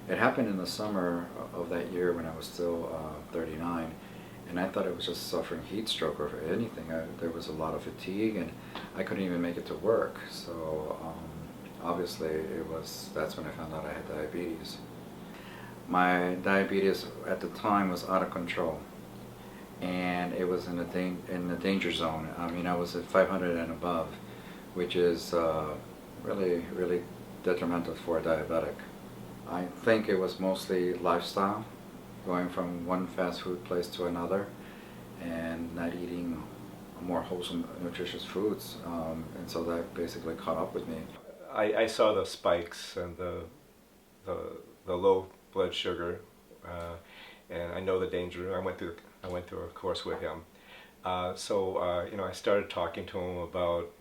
It happened in the summer of that year when I was still 39, and I thought it was just suffering heat stroke or anything. There was a lot of fatigue, and I couldn't even make it to work. So obviously, that's when I found out I had diabetes. My diabetes at the time was out of control, and it was in the danger zone. I mean, I was at 500 and above, which is really detrimental for a diabetic. I think it was mostly lifestyle, going from one fast food place to another, and not eating more wholesome, nutritious foods, and so that basically caught up with me. I saw the spikes and the, the low blood sugar, and I know the danger. I went through a course with him. You know, I started talking to him about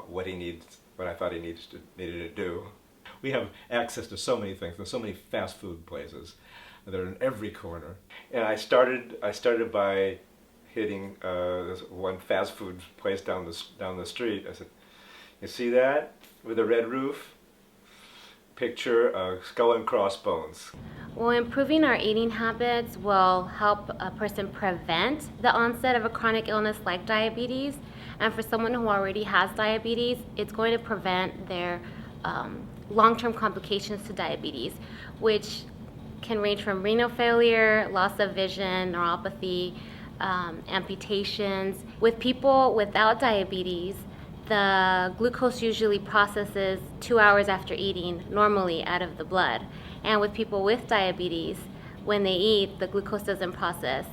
what I thought he needed to do. We have access to so many things. There's so many fast food places. They're in every corner. And I started by hitting this one fast food place down the street. I said, "You see that with a red roof? Picture skull and crossbones." Well, improving our eating habits will help a person prevent the onset of a chronic illness like diabetes. And for someone who already has diabetes, it's going to prevent their long-term complications to diabetes, which can range from renal failure, loss of vision, neuropathy, amputations. With people without diabetes, the glucose usually processes 2 hours after eating normally out of the blood. And with people with diabetes, when they eat, the glucose doesn't process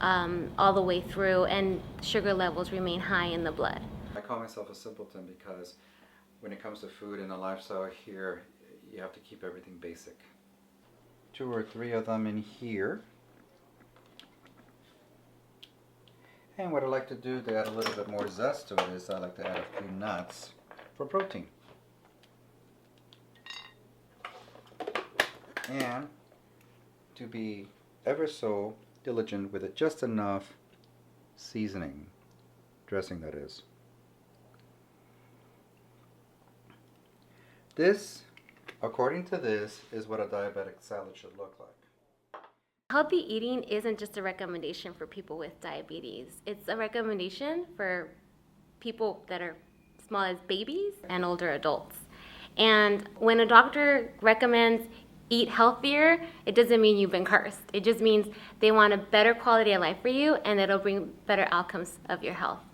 all the way through, and sugar levels remain high in the blood. I call myself a simpleton because when it comes to food and the lifestyle here, you have to keep everything basic. 2 or 3 of them in here. And what I like to do to add a little bit more zest to it is I like to add a few nuts for protein. And to be ever so diligent with it, just enough seasoning, dressing that is. This, according to this, is what a diabetic salad should look like. Healthy eating isn't just a recommendation for people with diabetes. It's a recommendation for people that are small as babies and older adults. And when a doctor recommends eat healthier, it doesn't mean you've been cursed. It just means they want a better quality of life for you, and it'll bring better outcomes of your health.